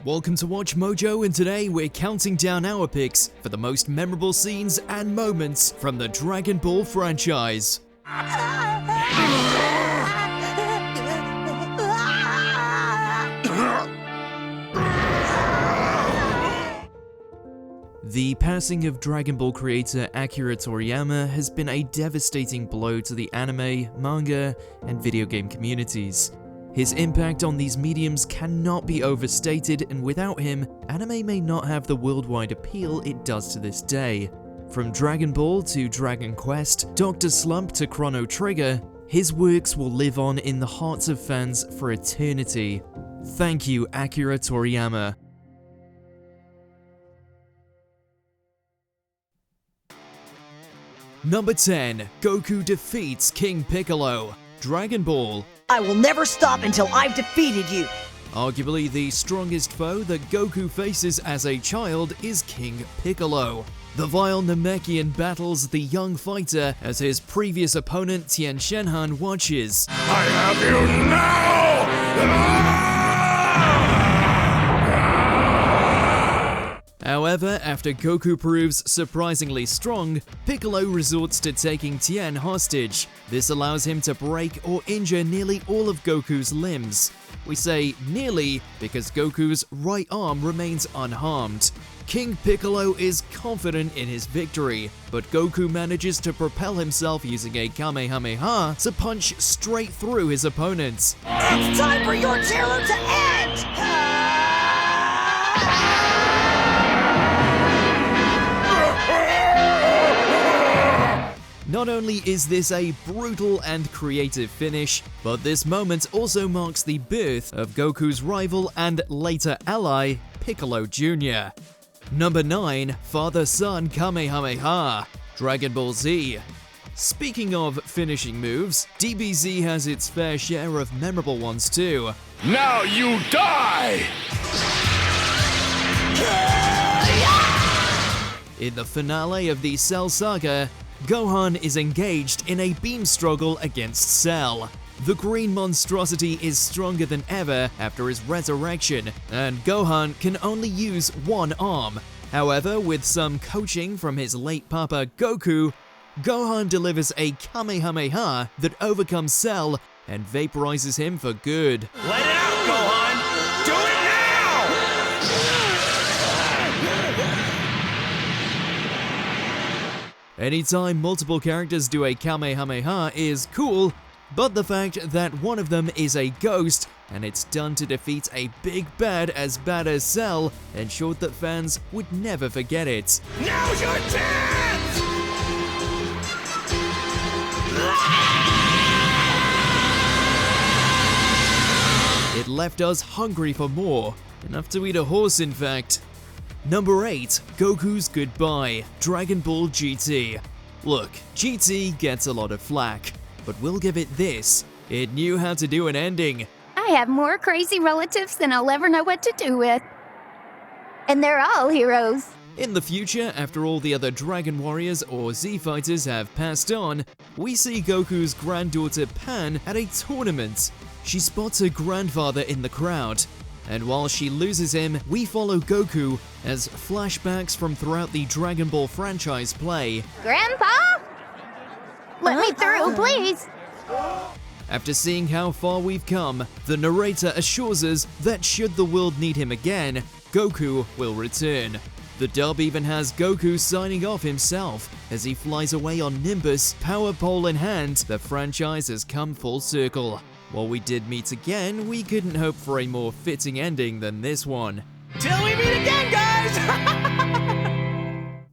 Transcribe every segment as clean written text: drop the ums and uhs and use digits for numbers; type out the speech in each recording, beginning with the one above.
Welcome to Watch Mojo, and today we're counting down our picks for the most memorable scenes and moments from the Dragon Ball franchise. The passing of Dragon Ball creator Akira Toriyama has been a devastating blow to the anime, manga, and video game communities. His impact on these mediums cannot be overstated, and without him, anime may not have the worldwide appeal it does to this day. From Dragon Ball to Dragon Quest, Dr. Slump to Chrono Trigger, his works will live on in the hearts of fans for eternity. Thank you, Akira Toriyama. Number 10. Goku defeats King Piccolo. Dragon Ball. I will never stop until I've defeated you! Arguably the strongest foe that Goku faces as a child is King Piccolo. The vile Namekian battles the young fighter as his previous opponent Tien Shenhan watches. I have you now! However, after Goku proves surprisingly strong, Piccolo resorts to taking Tien hostage. This allows him to break or injure nearly all of Goku's limbs. We say nearly because Goku's right arm remains unharmed. King Piccolo is confident in his victory, but Goku manages to propel himself using a Kamehameha to punch straight through his opponents. It's time for your terror to end! Not only is this a brutal and creative finish, but this moment also marks the birth of Goku's rival and later ally, Piccolo Jr. Number 9. Father-Son Kamehameha. Dragon Ball Z. Speaking of finishing moves, DBZ has its fair share of memorable ones too. Now you die! In the finale of the Cell Saga, Gohan is engaged in a beam struggle against Cell. The green monstrosity is stronger than ever after his resurrection, and Gohan can only use one arm. However, with some coaching from his late papa Goku, Gohan delivers a Kamehameha that overcomes Cell and vaporizes him for good. Let it out, Gohan! Do it now! Anytime multiple characters do a Kamehameha is cool, but the fact that one of them is a ghost and it's done to defeat a big bad as Cell ensured that fans would never forget it. Now's your chance! It left us hungry for more, enough to eat a horse in fact. Number 8. Gokus Goodbye. Dragon Ball GT. Look, GT gets a lot of flack, but we'll give it this. It knew how to do an ending. I have more crazy relatives than I'll ever know what to do with. And they're all heroes. In the future, after all the other Dragon Warriors or Z Fighters have passed on, we see Goku's granddaughter Pan at a tournament. She spots her grandfather in the crowd, and while she loses him, we follow Goku as flashbacks from throughout the Dragon Ball franchise play. Grandpa? Let me through, please. After seeing how far we've come, the narrator assures us that should the world need him again, Goku will return. The dub even has Goku signing off himself as he flies away on Nimbus, power pole in hand. The franchise has come full circle. While we did meet again, we couldn't hope for a more fitting ending than this one. Till we meet again, guys!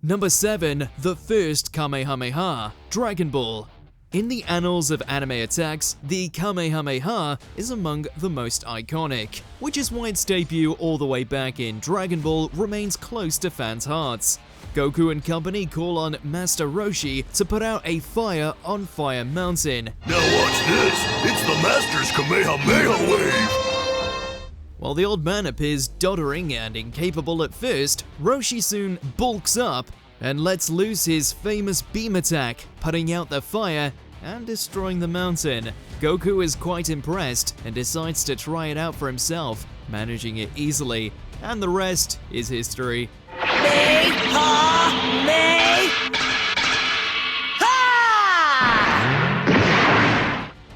Number 7. The first Kamehameha. Dragon Ball. In the annals of anime attacks, the Kamehameha is among the most iconic, which is why its debut all the way back in Dragon Ball remains close to fans' hearts. Goku and company call on Master Roshi to put out a fire on Fire Mountain. Now watch this! It's the Master's Kamehameha wave! While the old man appears doddering and incapable at first, Roshi soon bulks up and lets loose his famous beam attack, putting out the fire and destroying the mountain. Goku is quite impressed and decides to try it out for himself, managing it easily. and the rest is history. Me, ha, me, ha!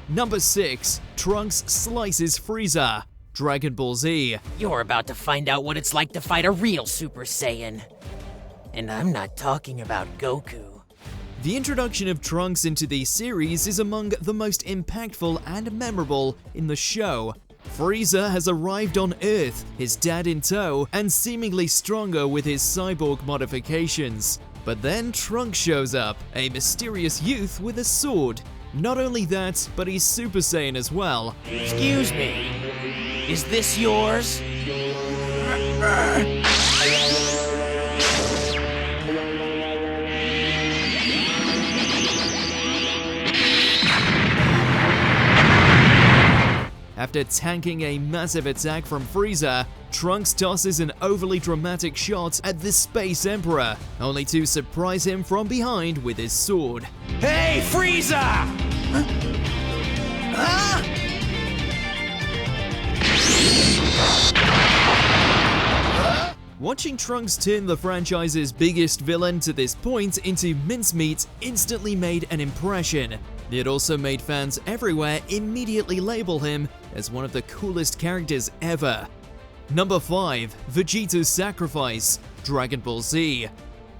Number 6. Trunks slices Frieza. Dragon Ball Z. You're about to find out what it's like to fight a real Super Saiyan. And I'm not talking about Goku. The introduction of Trunks into the series is among the most impactful and memorable in the show. Frieza has arrived on Earth, his dad in tow, and seemingly stronger with his cyborg modifications. But then Trunks shows up, a mysterious youth with a sword. Not only that, but he's Super Saiyan as well. Excuse me, is this yours? After tanking a massive attack from Frieza, Trunks tosses an overly dramatic shot at the Space Emperor, only to surprise him from behind with his sword. Hey, Frieza! Watching Trunks turn the franchise's biggest villain to this point into mincemeat instantly made an impression. It also made fans everywhere immediately label him as one of the coolest characters ever. Number 5. Vegeta's Sacrifice. Dragon Ball Z.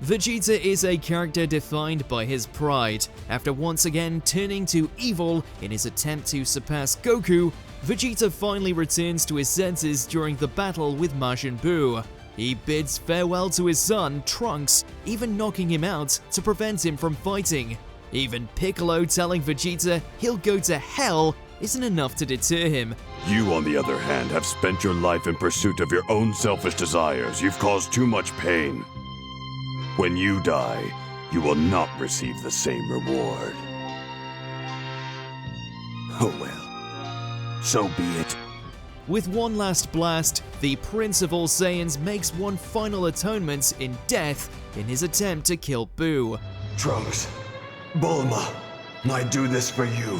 Vegeta is a character defined by his pride. After once again turning to evil in his attempt to surpass Goku, Vegeta finally returns to his senses during the battle with Majin Buu. He bids farewell to his son, Trunks, even knocking him out to prevent him from fighting. Even Piccolo telling Vegeta he'll go to hell isn't enough to deter him. You, on the other hand, have spent your life in pursuit of your own selfish desires. You've caused too much pain. When you die, you will not receive the same reward. Oh well, so be it. With one last blast, the Prince of All Saiyans makes one final atonement in death in his attempt to kill Buu. Trunks, Bulma, I do this for you.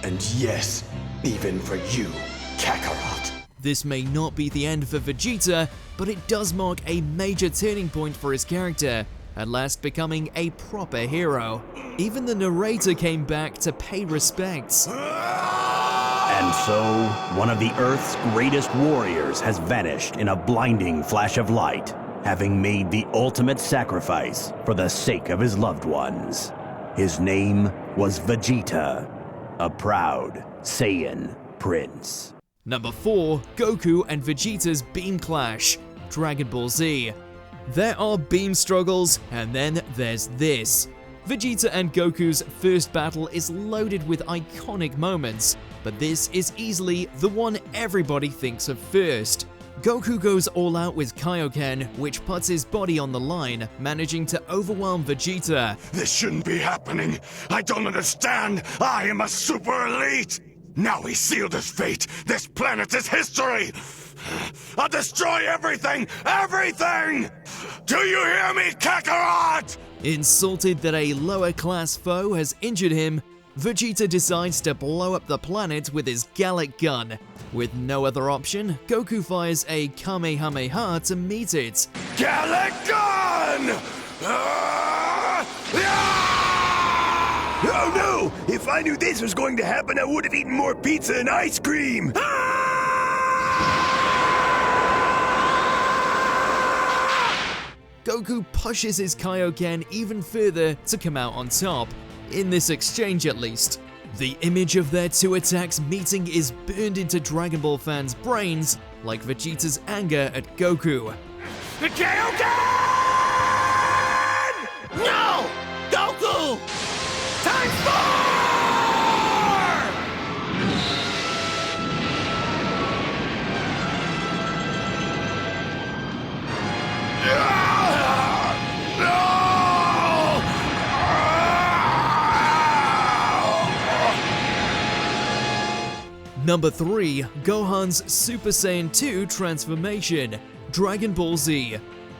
And yes, even for you, Kakarot. This may not be the end for Vegeta, but it does mark a major turning point for his character, at last becoming a proper hero. Even the narrator came back to pay respects. And so, one of the Earth's greatest warriors has vanished in a blinding flash of light, having made the ultimate sacrifice for the sake of his loved ones. His name was Vegeta, a proud Saiyan prince. Number 4. Goku and Vegeta's Beam Clash. Dragon Ball Z. There are beam struggles, and then there's this. Vegeta and Goku's first battle is loaded with iconic moments, but this is easily the one everybody thinks of first. Goku goes all out with Kaioken, which puts his body on the line, managing to overwhelm Vegeta. This shouldn't be happening. I don't understand. I am a super elite. Now we sealed his fate. This planet is history. I'll destroy everything! Everything! Do you hear me, Kakarot? Insulted that a lower-class foe has injured him, Vegeta decides to blow up the planet with his Gallic gun. With no other option, Goku fires a Kamehameha to meet it. Gallic gun! Oh no! If I knew this was going to happen, I would have eaten more pizza and ice cream! Goku pushes his Kaioken even further to come out on top, in this exchange at least. The image of their two attacks meeting is burned into Dragon Ball fans' brains, like Vegeta's anger at Goku. The Kaioken! No! Goku! Time for! Number 3. Gohan's Super Saiyan 2 transformation. Dragon Ball Z.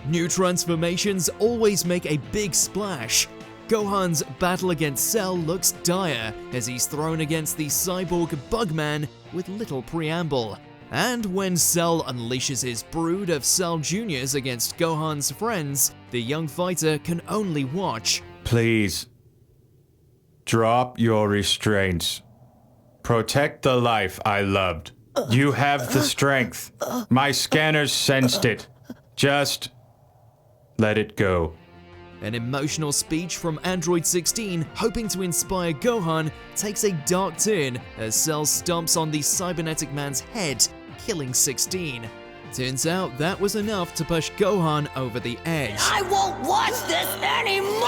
New transformations always make a big splash. Gohan's battle against Cell looks dire as he's thrown against the cyborg Bugman with little preamble. And when Cell unleashes his brood of Cell Juniors against Gohan's friends, the young fighter can only watch. Please, drop your restraints. Protect the life I loved. You have the strength. My scanners sensed it. Just let it go. An emotional speech from Android 16, hoping to inspire Gohan, takes a dark turn as Cell stomps on the cybernetic man's head, killing 16. Turns out that was enough to push Gohan over the edge. I won't watch this anymore!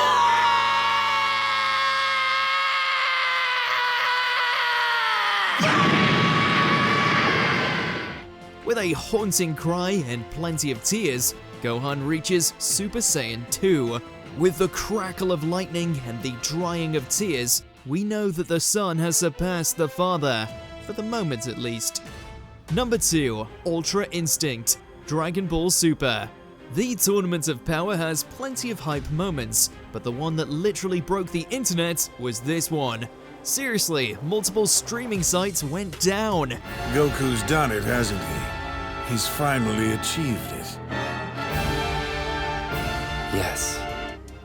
With a haunting cry and plenty of tears, Gohan reaches Super Saiyan 2. With the crackle of lightning and the drying of tears, we know that the son has surpassed the father, for the moment at least. Number 2. Ultra Instinct, Dragon Ball Super. The Tournament of Power has plenty of hype moments, but the one that literally broke the internet was this one. Seriously, multiple streaming sites went down. Goku's done it, hasn't he? He's finally achieved it. Yes.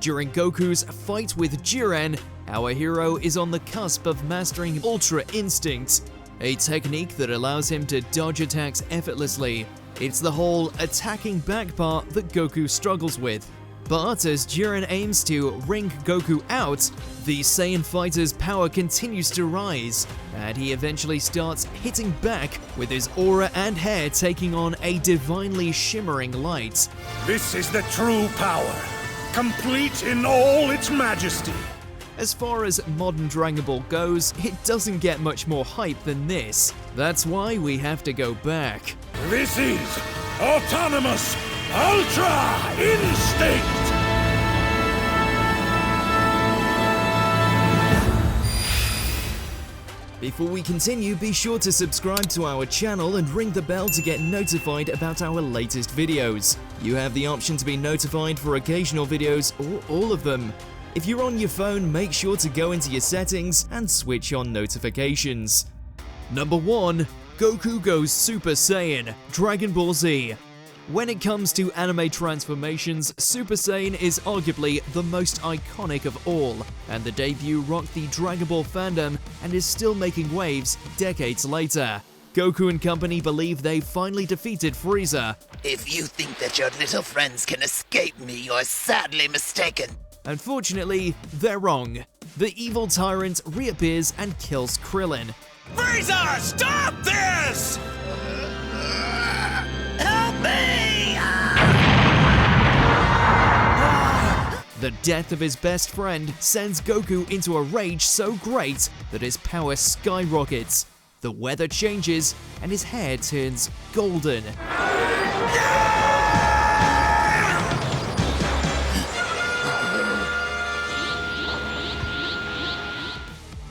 During Goku's fight with Jiren, our hero is on the cusp of mastering Ultra Instinct, a technique that allows him to dodge attacks effortlessly. It's the whole attacking back part that Goku struggles with. But as Jiren aims to ring Goku out, the Saiyan fighter's power continues to rise, and he eventually starts hitting back with his aura and hair taking on a divinely shimmering light. This is the true power, complete in all its majesty. As far as modern Dragon Ball goes, it doesn't get much more hype than this. That's why we have to go back. This is Autonomous Ultra Instinct! Before we continue, be sure to subscribe to our channel and ring the bell to get notified about our latest videos. You have the option to be notified for occasional videos or all of them. If you're on your phone, make sure to go into your settings and switch on notifications. Number 1. Goku goes Super Saiyan, Dragon Ball Z. When it comes to anime transformations, Super Saiyan is arguably the most iconic of all, and the debut rocked the Dragon Ball fandom and is still making waves decades later. Goku and company believe they finally defeated Frieza. If you think that your little friends can escape me, you're sadly mistaken. Unfortunately, they're wrong. The evil tyrant reappears and kills Krillin. Frieza, stop this! Help me! The death of his best friend sends Goku into a rage so great that his power skyrockets. The weather changes and his hair turns golden.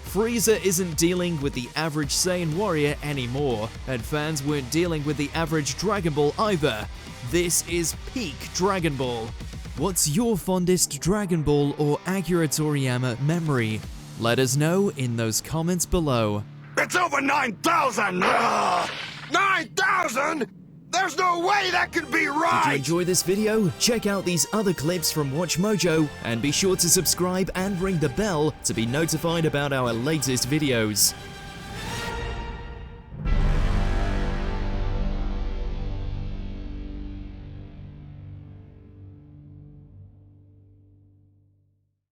Frieza isn't dealing with the average Saiyan warrior anymore, and fans weren't dealing with the average Dragon Ball either. This is peak Dragon Ball. What's your fondest Dragon Ball or Akira Toriyama memory? Let us know in those comments below. It's over 9,000! 9,000?! There's no way that could be Did you right! enjoy this video? Check out these other clips from WatchMojo, and be sure to subscribe and ring the bell to be notified about our latest videos.